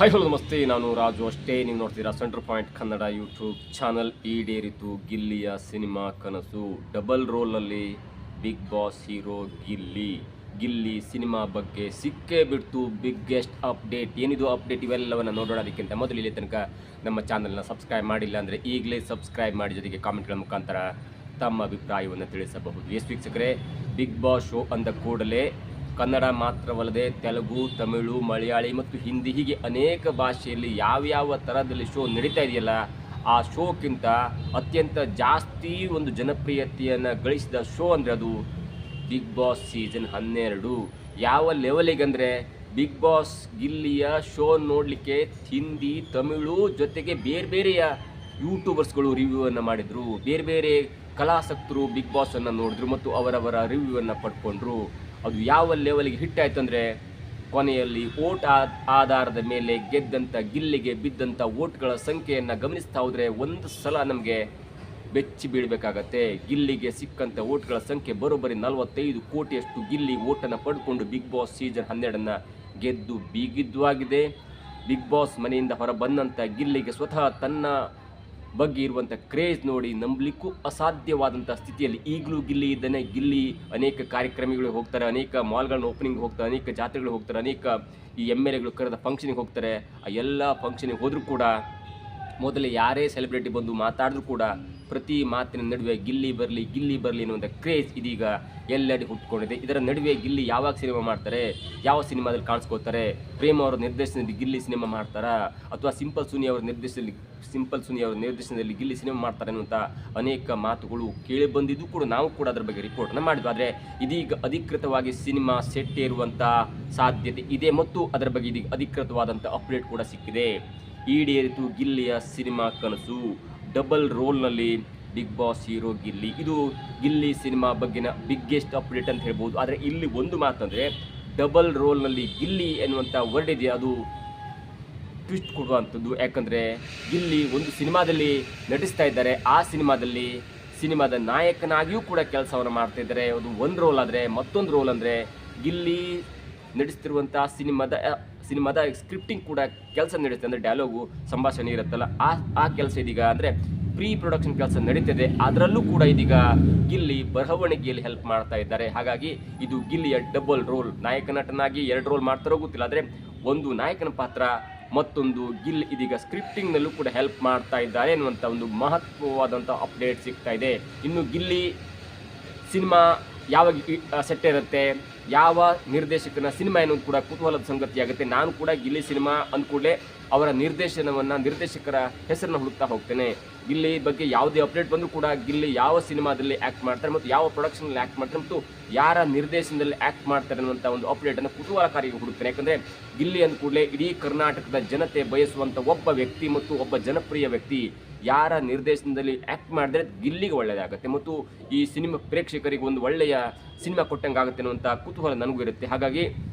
Hi hello ನಮಸ್ತೆ, ನಾನು ರಾಜು ಅಷ್ಟೇ. ನೀವು ನೋಡ್ತೀರಾ centre point Kannada YouTube channel. ಈಡೇರಿತು ಗಿಲ್ಲಿಯ ಸಿನಿಮಾ ಕನಸು. ಡಬಲ್ ರೋಲ್ನಲ್ಲಿ Bigg Boss hero Gilli cinema ಬಗ್ಗೆ ಸಿಕ್ಕೇ ಬಿಡ್ತು ಬಿಗ್ಗೆಸ್ಟ್ ಅಪ್ಡೇಟ್. ಏನಿದು ಅಪ್ಡೇಟ್ ಇವೆಲ್ಲವನ್ನು ನೋಡೋಣ. ಅದಕ್ಕಿಂತ ಮೊದಲು ಇಲ್ಲಿ ತನಕ ನಮ್ಮ ಚಾನಲ್ನ ಸಬ್ಸ್ಕ್ರೈಬ್ ಮಾಡಿಲ್ಲ ಅಂದರೆ ಈಗಲೇ ಸಬ್ಸ್ಕ್ರೈಬ್ ಮಾಡಿ, ಜೊತೆಗೆ ಕಾಮೆಂಟ್ಗಳ ಮುಖಾಂತರ ತಮ್ಮ ಅಭಿಪ್ರಾಯವನ್ನು ತಿಳಿಸಬಹುದು. ಎಸ್ ವೀಕ್ಷಕರೇ, ಬಿಗ್ ಬಾಸ್ ಶೋ ಅಂದ ಕೂಡಲೇ ಕನ್ನಡ ಮಾತ್ರವಲ್ಲದೆ ತೆಲುಗು, ತಮಿಳು, ಮಲಯಾಳಿ ಮತ್ತು ಹಿಂದಿ ಹೀಗೆ ಅನೇಕ ಭಾಷೆಯಲ್ಲಿ ಯಾವ್ಯಾವ ಥರದಲ್ಲಿ ಶೋ ನಡೀತಾ ಇದೆಯಲ್ಲ, ಆ ಶೋಕ್ಕಿಂತ ಅತ್ಯಂತ ಜಾಸ್ತಿ ಒಂದು ಜನಪ್ರಿಯತೆಯನ್ನು ಗಳಿಸಿದ ಶೋ ಅಂದರೆ ಅದು ಬಿಗ್ ಬಾಸ್ ಸೀಸನ್ 12. ಯಾವ ಲೆವೆಲಿಗೆ ಅಂದರೆ, ಬಿಗ್ ಬಾಸ್ ಗಿಲ್ಲಿಯ ಶೋ ನೋಡಲಿಕ್ಕೆ ಹಿಂದಿ, ತಮಿಳು ಜೊತೆಗೆ ಬೇರೆ ಬೇರೆಯ ಯೂಟ್ಯೂಬರ್ಸ್ಗಳು ರಿವ್ಯೂವನ್ನು ಮಾಡಿದರು. ಬೇರೆ ಬೇರೆ ಕಲಾಸಕ್ತರು ಬಿಗ್ ಬಾಸನ್ನು ನೋಡಿದ್ರು ಮತ್ತು ಅವರವರ ರಿವ್ಯೂವನ್ನು ಪಡ್ಕೊಂಡ್ರು. ಅದು ಯಾವ ಲೆವೆಲ್ಗೆ ಹಿಟ್ಟಾಯಿತು ಅಂದರೆ, ಕೊನೆಯಲ್ಲಿ ಓಟ್ ಆಧಾರದ ಮೇಲೆ ಗೆದ್ದಂಥ ಗಿಲ್ಲಿಗೆ ಬಿದ್ದಂಥ ಓಟ್ಗಳ ಸಂಖ್ಯೆಯನ್ನು ಗಮನಿಸ್ತಾ ಹೋದರೆ ಒಂದು ಸಲ ನಮಗೆ ಬೆಚ್ಚಿ ಬೀಳಬೇಕಾಗತ್ತೆ. ಗಿಲ್ಲಿಗೆ ಸಿಕ್ಕಂಥ ಓಟ್ಗಳ ಸಂಖ್ಯೆ ಬರೋಬ್ಬರಿ 45 ಕೋಟಿಯಷ್ಟು ಗಿಲ್ಲಿ ಓಟನ್ನು ಪಡ್ಕೊಂಡು ಬಿಗ್ ಬಾಸ್ ಸೀಸನ್ 12 ಗೆದ್ದು ಬೀಗಿದ್ದು ಆಗಿದೆ. ಬಿಗ್ ಬಾಸ್ ಮನೆಯಿಂದ ಹೊರ ಬಂದಂಥ ಗಿಲ್ಲಿಗೆ ಸ್ವತಃ ತನ್ನ ಬಗ್ಗೆ ಇರುವಂಥ ಕ್ರೇಜ್ ನೋಡಿ ನಂಬಲಿಕ್ಕೂ ಅಸಾಧ್ಯವಾದಂಥ ಸ್ಥಿತಿಯಲ್ಲಿ ಈಗಲೂ ಗಿಲ್ಲಿ ಇದ್ದಾನೆ. ಗಿಲ್ಲಿ ಅನೇಕ ಕಾರ್ಯಕ್ರಮಗಳಿಗೆ ಹೋಗ್ತಾರೆ, ಅನೇಕ ಮಾಲ್ಗಳನ್ನ ಓಪನಿಂಗ್ ಹೋಗ್ತಾರೆ, ಅನೇಕ ಜಾತ್ರೆಗಳಿಗೆ ಹೋಗ್ತಾರೆ, ಅನೇಕ ಈ MLAಗಳು ಕರೆದ ಫಂಕ್ಷನಿಗೆ ಹೋಗ್ತಾರೆ. ಆ ಎಲ್ಲ ಫಂಕ್ಷನಿಗೆ ಹೋದರೂ ಕೂಡ, ಮೊದಲೇ ಯಾರೇ ಸೆಲೆಬ್ರಿಟಿ ಬಂದು ಮಾತಾಡಿದ್ರು ಕೂಡ ಪ್ರತಿ ಮಾತಿನ ನಡುವೆ ಗಿಲ್ಲಿ ಬರಲಿ ಅನ್ನುವಂಥ ಕ್ರೇಜ್ ಇದೀಗ ಎಲ್ಲೆಡೆ ಹುಟ್ಕೊಂಡಿದೆ. ಇದರ ನಡುವೆ ಗಿಲ್ಲಿ ಯಾವಾಗ ಸಿನಿಮಾ ಮಾಡ್ತಾರೆ, ಯಾವ ಸಿನಿಮಾದಲ್ಲಿ ಕಾಣಿಸ್ಕೋತಾರೆ, ಪ್ರೇಮ್ ಅವರ ನಿರ್ದೇಶನದಲ್ಲಿ ಗಿಲ್ಲಿ ಸಿನಿಮಾ ಮಾಡ್ತಾರಾ, ಅಥವಾ ಸಿಂಪಲ್ ಸುನಿ ಅವರ ನಿರ್ದೇಶನದಲ್ಲಿ ಗಿಲ್ಲಿ ಸಿನಿಮಾ ಮಾಡ್ತಾರೆ ಅನ್ನುವಂಥ ಅನೇಕ ಮಾತುಗಳು ಕೇಳಿ ಬಂದಿದ್ದು ಕೂಡ ನಾವು ಕೂಡ ಅದರ ಬಗ್ಗೆ ರಿಪೋರ್ಟನ್ನು ಮಾಡಿದ್ವಿ. ಆದರೆ ಇದೀಗ ಅಧಿಕೃತವಾಗಿ ಸಿನಿಮಾ ಸೆಟ್ ಇರುವಂಥ ಸಾಧ್ಯತೆ ಇದೆ ಮತ್ತು ಅದರ ಬಗ್ಗೆ ಇದೀಗ ಅಧಿಕೃತವಾದಂಥ ಅಪ್ಡೇಟ್ ಕೂಡ ಸಿಕ್ಕಿದೆ. ಈಡೇರಿತು ಗಿಲ್ಲಿಯ ಸಿನಿಮಾ ಕನಸು. ಡಬಲ್ ರೋಲ್ನಲ್ಲಿ ಬಿಗ್ ಬಾಸ್ ಹೀರೋ ಗಿಲ್ಲಿ. ಇದು ಗಿಲ್ಲಿ ಸಿನಿಮಾ ಬಗ್ಗೆನ ಬಿಗ್ಗೆಸ್ಟ್ ಅಪ್ಡೇಟ್ ಅಂತ ಹೇಳ್ಬೋದು. ಆದರೆ ಇಲ್ಲಿ ಒಂದು ಮಾತಂದರೆ, ಡಬಲ್ ರೋಲ್ನಲ್ಲಿ ಗಿಲ್ಲಿ ಎನ್ನುವಂಥ ವರ್ಡ್ ಇದೆ, ಅದು ಟ್ವಿಸ್ಟ್ ಕೊಡುವಂಥದ್ದು. ಯಾಕಂದರೆ ಗಿಲ್ಲಿ ಒಂದು ಸಿನಿಮಾದಲ್ಲಿ ನಟಿಸ್ತಾ ಇದ್ದಾರೆ, ಆ ಸಿನಿಮಾದ ನಾಯಕನಾಗಿಯೂ ಕೂಡ ಕೆಲಸವನ್ನು ಮಾಡ್ತಾ ಇದ್ದಾರೆ. ಅದು ಒಂದು ರೋಲ್. ಆದರೆ ಮತ್ತೊಂದು ರೋಲ್ ಅಂದರೆ, ಗಿಲ್ಲಿ ನಟಿಸ್ತಿರುವಂಥ ಸಿನಿಮಾದ ಸ್ಕ್ರಿಪ್ಟಿಂಗ್ ಕೂಡ ಕೆಲಸ ನಡೀತದೆ. ಅಂದರೆ ಡೈಲಾಗು, ಸಂಭಾಷಣೆ ಇರುತ್ತಲ್ಲ, ಆ ಕೆಲಸ ಇದೀಗ ಅಂದರೆ ಪ್ರೀ ಪ್ರೊಡಕ್ಷನ್ ಕೆಲಸ ನಡೀತಿದೆ. ಅದರಲ್ಲೂ ಕೂಡ ಇದೀಗ ಗಿಲ್ಲಿ ಬರವಣಿಗೆಯಲ್ಲಿ ಹೆಲ್ಪ್ ಮಾಡ್ತಾ ಇದ್ದಾರೆ. ಹಾಗಾಗಿ ಇದು ಗಿಲ್ಲಿಯ ಡಬಲ್ ರೋಲ್. ನಾಯಕ ನಟನಾಗಿ 2 ರೋಲ್ ಮಾಡ್ತಾರೋ ಗೊತ್ತಿಲ್ಲ, ಆದರೆ ಒಂದು ನಾಯಕನ ಪಾತ್ರ, ಮತ್ತೊಂದು ಗಿಲ್ಲಿ ಇದೀಗ ಸ್ಕ್ರಿಪ್ಟಿಂಗ್ನಲ್ಲೂ ಕೂಡ ಹೆಲ್ಪ್ ಮಾಡ್ತಾ ಇದ್ದಾರೆ ಎನ್ನುವಂಥ ಒಂದು ಮಹತ್ವವಾದಂಥ ಅಪ್ಡೇಟ್ ಸಿಗ್ತಾ ಇದೆ. ಇನ್ನು ಗಿಲ್ಲಿ ಸಿನಿಮಾ ಯಾವಾಗ ಸೆಟ್ ಇರುತ್ತೆ, ಯಾವ ನಿರ್ದೇಶಕನ ಸಿನಿಮಾ ಎನ್ನುವುದು ಕೂಡ ಕುತೂಹಲದ ಸಂಗತಿಯಾಗುತ್ತೆ. ನಾನು ಕೂಡ ಗಿಲ್ಲಿ ಸಿನಿಮಾ ಅಂದ್ಕೂಡಲೇ ಅವರ ನಿರ್ದೇಶಕರ ಹೆಸರನ್ನು ಹುಡುಕ್ತಾ ಹೋಗ್ತೇನೆ. ಗಿಲ್ಲಿ ಬಗ್ಗೆ ಯಾವುದೇ ಅಪ್ಡೇಟ್ ಬಂದರೂ ಕೂಡ ಗಿಲ್ಲಿ ಯಾವ ಸಿನಿಮಾದಲ್ಲಿ ಆ್ಯಕ್ಟ್ ಮಾಡ್ತಾರೆ ಮತ್ತು ಯಾವ ಪ್ರೊಡಕ್ಷನಲ್ಲಿ ಆ್ಯಕ್ಟ್ ಮಾಡ್ತಾರೆ ಮತ್ತು ಯಾರ ನಿರ್ದೇಶನದಲ್ಲಿ ಆ್ಯಕ್ಟ್ ಮಾಡ್ತಾರೆ ಅನ್ನುವಂಥ ಒಂದು ಅಪ್ಡೇಟನ್ನು ಕುತೂಹಲಕಾರಿಗೆ ಹುಡುಕ್ತೇನೆ. ಯಾಕಂದರೆ ಗಿಲ್ಲಿ ಅಂದ್ಕೂಡಲೇ ಇಡೀ ಕರ್ನಾಟಕದ ಜನತೆ ಬಯಸುವಂಥ ಒಬ್ಬ ವ್ಯಕ್ತಿ ಮತ್ತು ಒಬ್ಬ ಜನಪ್ರಿಯ ವ್ಯಕ್ತಿ. ಯಾರ ನಿರ್ದೇಶನದಲ್ಲಿ ಆ್ಯಕ್ಟ್ ಮಾಡಿದ್ರೆ ಗಿಲ್ಲಿಗೆ ಒಳ್ಳೆಯದಾಗುತ್ತೆ ಮತ್ತು ಈ ಸಿನಿಮಾ ಪ್ರೇಕ್ಷಕರಿಗೆ ಒಂದು ಒಳ್ಳೆಯ ಸಿನಿಮಾ ಕೊಟ್ಟಂಗೆ ಆಗುತ್ತೆ ಅನ್ನುವಂಥ ಕುತೂಹಲ ನನಗೂ ಇರುತ್ತೆ. ಹಾಗಾಗಿ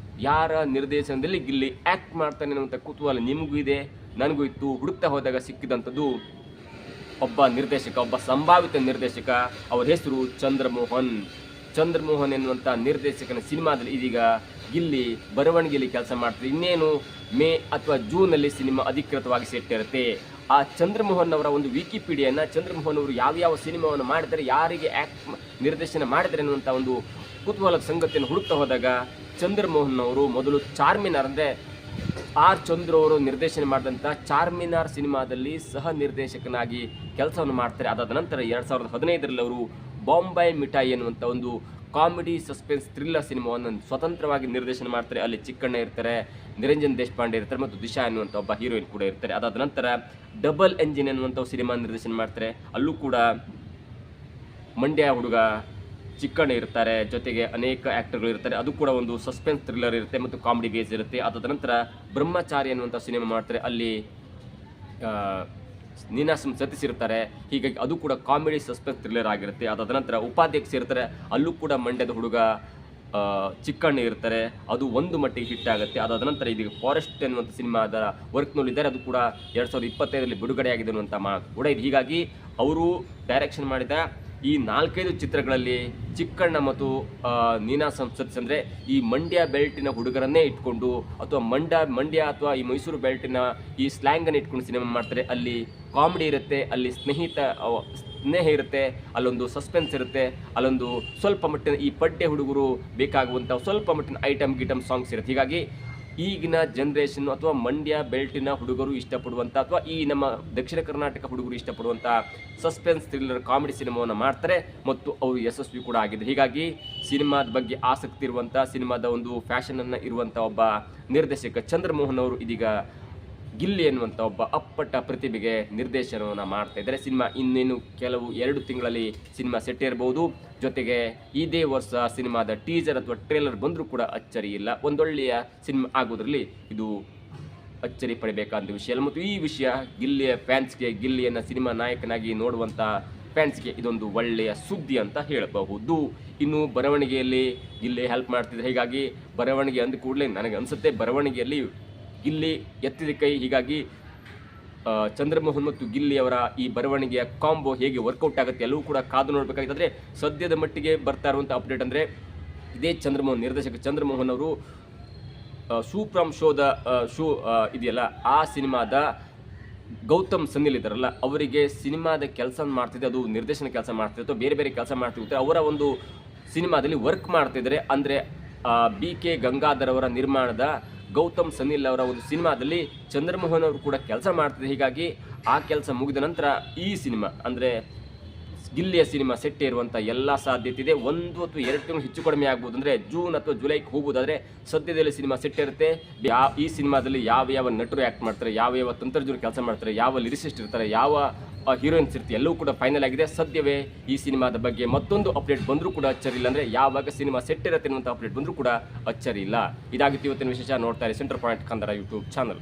ಯಾರ ನಿರ್ದೇಶನದಲ್ಲಿ ಗಿಲ್ಲಿ ಆ್ಯಕ್ಟ್ ಮಾಡ್ತಾನೆ ಅನ್ನುವಂಥ ಕುತೂಹಲ ನಿಮಗೂ ಇದೆ, ನನಗೂ ಇತ್ತು. ಹುಡುಕ್ತಾ ಹೋದಾಗ ಸಿಕ್ಕಿದಂಥದ್ದು ಒಬ್ಬ ಸಂಭಾವಿತ ನಿರ್ದೇಶಕ. ಅವರ ಹೆಸರು ಚಂದ್ರಮೋಹನ್ ಎನ್ನುವಂಥ ನಿರ್ದೇಶಕನ ಸಿನಿಮಾದಲ್ಲಿ ಇದೀಗ ಗಿಲ್ಲಿ ಬರವಣಿಗೆಯಲ್ಲಿ ಕೆಲಸ ಮಾಡ್ತಾರೆ. ಇನ್ನೇನು ಮೇ ಅಥವಾ ಜೂನಲ್ಲಿ ಸಿನಿಮಾ ಅಧಿಕೃತವಾಗಿ ಸೆಟ್ ಇರುತ್ತೆ. ಆ ಚಂದ್ರಮೋಹನ್ ಅವರ ಒಂದು ವಿಕಿಪೀಡಿಯಾನ, ಚಂದ್ರಮೋಹನ್ ಅವರು ಯಾವ ಸಿನಿಮಾವನ್ನು ಮಾಡಿದರೆ, ಯಾರಿಗೆ ನಿರ್ದೇಶನ ಮಾಡಿದರೆ ಅನ್ನುವಂಥ ಒಂದು ಕುತೂಹಲದ ಸಂಗತಿಯನ್ನು ಹುಡುಕ್ತಾ ಹೋದಾಗ ಚಂದ್ರಮೋಹನ್ ಅವರು ಮೊದಲು ಚಾರ್ಮಿನಾರ್ ಅಂದರೆ ಚಂದ್ರು ಅವರು ನಿರ್ದೇಶನ ಮಾಡಿದಂಥ ಚಾರ್ಮಿನಾರ್ ಸಿನಿಮಾದಲ್ಲಿ ಸಹ ನಿರ್ದೇಶಕನಾಗಿ ಕೆಲಸವನ್ನು ಮಾಡ್ತಾರೆ. ಅದಾದ ನಂತರ 2015ರಲ್ಲಿ ಅವರು ಬಾಂಬೆ ಮಿಠಾಯಿ ಎನ್ನುವಂಥ ಒಂದು ಕಾಮಿಡಿ ಸಸ್ಪೆನ್ಸ್ ಥ್ರಿಲ್ಲರ್ ಸಿನಿಮಾವನ್ನು ಸ್ವತಂತ್ರವಾಗಿ ನಿರ್ದೇಶನ ಮಾಡ್ತಾರೆ. ಅಲ್ಲಿ ಚಿಕ್ಕಣ್ಣ ಇರ್ತಾರೆ, ನಿರಂಜನ್ ದೇಶಪಾಂಡೆ ಇರ್ತಾರೆ ಮತ್ತು ದಿಶಾ ಎನ್ನುವಂಥ ಒಬ್ಬ ಹೀರೋಯಿನ್ ಕೂಡ ಇರ್ತಾರೆ. ಅದಾದ ನಂತರ ಡಬಲ್ ಎಂಜಿನ್ ಎನ್ನುವಂಥ ಸಿನಿಮಾ ನಿರ್ದೇಶನ ಮಾಡ್ತಾರೆ. ಅಲ್ಲೂ ಕೂಡ ಮಂಡ್ಯ ಹುಡುಗ ಚಿಕ್ಕಣ್ಣ ಇರ್ತಾರೆ, ಜೊತೆಗೆ ಅನೇಕ ಆ್ಯಕ್ಟರ್ಗಳು ಇರ್ತಾರೆ. ಅದು ಕೂಡ ಒಂದು ಸಸ್ಪೆನ್ಸ್ ಥ್ರಿಲ್ಲರ್ ಇರುತ್ತೆ ಮತ್ತು ಕಾಮಿಡಿ ಬೇಸ್ ಇರುತ್ತೆ. ಅದಾದ ನಂತರ ಬ್ರಹ್ಮಚಾರಿ ಎನ್ನುವಂಥ ಸಿನಿಮಾ ಮಾಡ್ತಾರೆ. ಅಲ್ಲಿ ನೀನಾಸಂ ಸತೀಶ್ ಇರ್ತಾರೆ. ಹೀಗಾಗಿ ಅದು ಕೂಡ ಕಾಮಿಡಿ ಸಸ್ಪೆನ್ಸ್ ಥ್ರಿಲ್ಲರ್ ಆಗಿರುತ್ತೆ. ಅದಾದ ನಂತರ ಉಪಾಧ್ಯಕ್ಷ ಇರ್ತಾರೆ. ಅಲ್ಲೂ ಕೂಡ ಮಂಡ್ಯದ ಹುಡುಗ ಚಿಕ್ಕಣ್ಣ ಇರ್ತಾರೆ. ಅದು ಒಂದು ಮಟ್ಟಿಗೆ ಹಿಟ್ ಆಗುತ್ತೆ. ಅದಾದ ನಂತರ ಇದೀಗ ಫಾರೆಸ್ಟ್ ಎನ್ನುವಂಥ ಸಿನಿಮಾದ ವರ್ಕ್ನಲ್ಲಿದ್ದಾರೆ. ಅದು ಕೂಡ 2025ರಲ್ಲಿ ಬಿಡುಗಡೆ ಆಗಿದೆ ಅನ್ನುವಂಥ ಮಾತು ಕೂಡ ಇದೆ. ಹೀಗಾಗಿ ಅವರು ಡೈರೆಕ್ಷನ್ ಮಾಡಿದ ಈ 4-5 ಚಿತ್ರಗಳಲ್ಲಿ ಚಿಕ್ಕಣ್ಣ ಮತ್ತು ನೀನಾ ಸಂಸತ್ಸ್ ಅಂದರೆ ಈ ಮಂಡ್ಯ ಬೆಲ್ಟಿನ ಹುಡುಗರನ್ನೇ ಇಟ್ಕೊಂಡು ಅಥವಾ ಮಂಡ್ಯ ಅಥವಾ ಈ ಮೈಸೂರು ಬೆಲ್ಟಿನ ಈ ಸ್ಲ್ಯಾಂಗನ್ನು ಇಟ್ಕೊಂಡು ಸಿನಿಮಾ ಮಾಡ್ತಾರೆ. ಅಲ್ಲಿ ಕಾಮಿಡಿ ಇರುತ್ತೆ, ಅಲ್ಲಿ ಸ್ನೇಹ ಇರುತ್ತೆ, ಅಲ್ಲೊಂದು ಸಸ್ಪೆನ್ಸ್ ಇರುತ್ತೆ, ಅಲ್ಲೊಂದು ಸ್ವಲ್ಪ ಮಟ್ಟಿನ ಈ ಪಡ್ಡೆ ಹುಡುಗರು ಬೇಕಾಗುವಂಥ ಸ್ವಲ್ಪ ಮಟ್ಟಿನ ಐಟಮ್ ಸಾಂಗ್ಸ್ ಇರುತ್ತೆ. ಹೀಗಾಗಿ ಈಗಿನ ಜನ್ರೇಷನ್ ಅಥವಾ ಮಂಡ್ಯ ಬೆಲ್ಟಿನ ಹುಡುಗರು ಇಷ್ಟಪಡುವಂಥ ಅಥವಾ ಈ ನಮ್ಮ ದಕ್ಷಿಣ ಕರ್ನಾಟಕ ಹುಡುಗರು ಇಷ್ಟಪಡುವಂಥ ಸಸ್ಪೆನ್ಸ್ ಥ್ರಿಲ್ಲರ್ ಕಾಮಿಡಿ ಸಿನಿಮಾವನ್ನು ಮಾಡ್ತಾರೆ ಮತ್ತು ಅವರು ಯಶಸ್ವಿ ಕೂಡ ಆಗಿದ್ದಾರೆ. ಹೀಗಾಗಿ ಸಿನಿಮಾದ ಬಗ್ಗೆ ಆಸಕ್ತಿ ಇರುವಂಥ, ಸಿನಿಮಾದ ಒಂದು ಫ್ಯಾಷನನ್ನು ಇರುವಂಥ ಒಬ್ಬ ನಿರ್ದೇಶಕ ಚಂದ್ರಮೋಹನ್ ಅವರು ಇದೀಗ ಗಿಲ್ಲಿ ಎನ್ನುವಂಥ ಒಬ್ಬ ಅಪ್ಪಟ ಪ್ರತಿಭೆಗೆ ನಿರ್ದೇಶನವನ್ನು ಮಾಡ್ತಾ ಇದ್ದಾರೆ. ಸಿನಿಮಾ ಇನ್ನೇನು ಕೆಲವು 2 ತಿಂಗಳಲ್ಲಿ ಸಿನಿಮಾ ಸೆಟ್ ಇರಬಹುದು. ಜೊತೆಗೆ ಇದೇ ವರ್ಷ ಸಿನಿಮಾದ ಟೀಸರ್ ಅಥವಾ ಟ್ರೇಲರ್ ಬಂದರೂ ಕೂಡ ಅಚ್ಚರಿ ಇಲ್ಲ. ಒಂದೊಳ್ಳೆಯ ಸಿನಿಮಾ ಆಗೋದ್ರಲ್ಲಿ ಇದು ಅಚ್ಚರಿ ಪಡಬೇಕಾದ ವಿಷಯ ಅಲ್ಲ. ಮತ್ತು ಈ ವಿಷಯ ಗಿಲ್ಲಿಯ ಫ್ಯಾನ್ಸ್ಗೆ, ಗಿಲ್ಲಿಯನ್ನು ಸಿನಿಮಾ ನಾಯಕನಾಗಿ ನೋಡುವಂಥ ಫ್ಯಾನ್ಸ್ಗೆ ಇದೊಂದು ಒಳ್ಳೆಯ ಸುದ್ದಿ ಅಂತ ಹೇಳಬಹುದು. ಇನ್ನು ಬರವಣಿಗೆಯಲ್ಲಿ ಗಿಲ್ಲಿ ಹೆಲ್ಪ್ ಮಾಡ್ತಿದ್ದಾರೆ. ಹೀಗಾಗಿ ಬರವಣಿಗೆ ಅಂದ ಕೂಡಲೇ ನನಗೆ ಅನಿಸುತ್ತೆ ಬರವಣಿಗೆಯಲ್ಲಿ ಗಿಲ್ಲಿ ಎತ್ತಿದ ಕೈ. ಹೀಗಾಗಿ ಚಂದ್ರಮೋಹನ್ ಮತ್ತು ಗಿಲ್ಲಿ ಅವರ ಈ ಬರವಣಿಗೆಯ ಕಾಂಬೋ ಹೇಗೆ ವರ್ಕೌಟ್ ಆಗುತ್ತೆ ಎಲ್ಲವೂ ಕೂಡ ಕಾದು ನೋಡಬೇಕಾಗಿದೆ. ಅಂದರೆ ಸದ್ಯದ ಮಟ್ಟಿಗೆ ಬರ್ತಾ ಇರುವಂಥ ಅಪ್ಡೇಟ್ ಅಂದರೆ ಇದೇ ನಿರ್ದೇಶಕ ಚಂದ್ರಮೋಹನ್ ಅವರು ಸೂಪ್ರಮ್ ಶೋ ಇದೆಯಲ್ಲ, ಆ ಸಿನಿಮಾದ ಗೌತಮ್ ಸನ್ನಿಲ್ ಇದ್ದಾರಲ್ಲ ಅವರಿಗೆ ಸಿನಿಮಾದ ಕೆಲಸ ಮಾಡ್ತಿದ್ದೆ, ಅದು ನಿರ್ದೇಶನ ಕೆಲಸ ಮಾಡ್ತಿದ್ದೆ ಅಥವಾ ಬೇರೆ ಬೇರೆ ಕೆಲಸ ಮಾಡ್ತಿರ್ತಾರೆ, ಅವರ ಒಂದು ಸಿನಿಮಾದಲ್ಲಿ ವರ್ಕ್ ಮಾಡ್ತಿದ್ದಾರೆ. ಅಂದರೆ BK ಗಂಗಾಧರ್ ಅವರ ನಿರ್ಮಾಣದ ಗೌತಮ್ ಸನ್ನಿಲ್ ಅವರ ಒಂದು ಸಿನಿಮಾದಲ್ಲಿ ಚಂದ್ರಮೋಹನ್ ಅವರು ಕೂಡ ಕೆಲಸ ಮಾಡ್ತಿದೆ. ಹೀಗಾಗಿ ಆ ಕೆಲಸ ಮುಗಿದ ನಂತರ ಈ ಸಿನಿಮಾ ಅಂದರೆ ಗಿಲ್ಲಿಯ ಸಿನಿಮಾ ಸೆಟ್ ಇರುವಂಥ ಎಲ್ಲ ಸಾಧ್ಯತೆ ಇದೆ. 1 ಅಥವಾ 2 ತಿಂಗಳು ಹೆಚ್ಚು ಕಡಿಮೆ ಆಗ್ಬೋದು. ಅಂದರೆ ಜೂನ್ ಅಥವಾ ಜುಲೈಗೆ ಹೋಗ್ಬೋದಾದರೆ ಸದ್ಯದಲ್ಲಿ ಸಿನಿಮಾ ಸೆಟ್ ಇರುತ್ತೆ. ಈ ಸಿನಿಮಾದಲ್ಲಿ ಯಾವ ನಟರು ಆ್ಯಕ್ಟ್ ಮಾಡ್ತಾರೆ, ಯಾವ ತಂತ್ರಜ್ಞರು ಕೆಲಸ ಮಾಡ್ತಾರೆ, ಯಾವ ಲಿರಿಸಿಸ್ಟ್ ಇರ್ತಾರೆ, ಯಾವ ಹೀರೋಯಿನ್ಸ್ ಇರ್ತಾರೆ, ಎಲ್ಲವೂ ಕೂಡ ಫೈನಲ್ ಆಗಿದೆ. ಸದ್ಯವೇ ಈ ಸಿನಿಮಾದ ಬಗ್ಗೆ ಮತ್ತೊಂದು ಅಪ್ಡೇಟ್ ಬಂದರೂ ಕೂಡ ಅಚ್ಚರಿ ಇಲ್ಲ. ಅಂದರೆ ಯಾವಾಗ ಸಿನಿಮಾ ಸೆಟ್ ಇರುತ್ತೆ ಅನ್ನುವಂಥ ಅಪ್ಡೇಟ್ ಬಂದರೂ ಕೂಡ ಅಚ್ಚರಿ ಇಲ್ಲ. ಇದಾಗಿತ್ತು ಇವತ್ತಿನ ವಿಶೇಷ. ನೋಡ್ತಾರೆ centre point Kannada YouTube channel.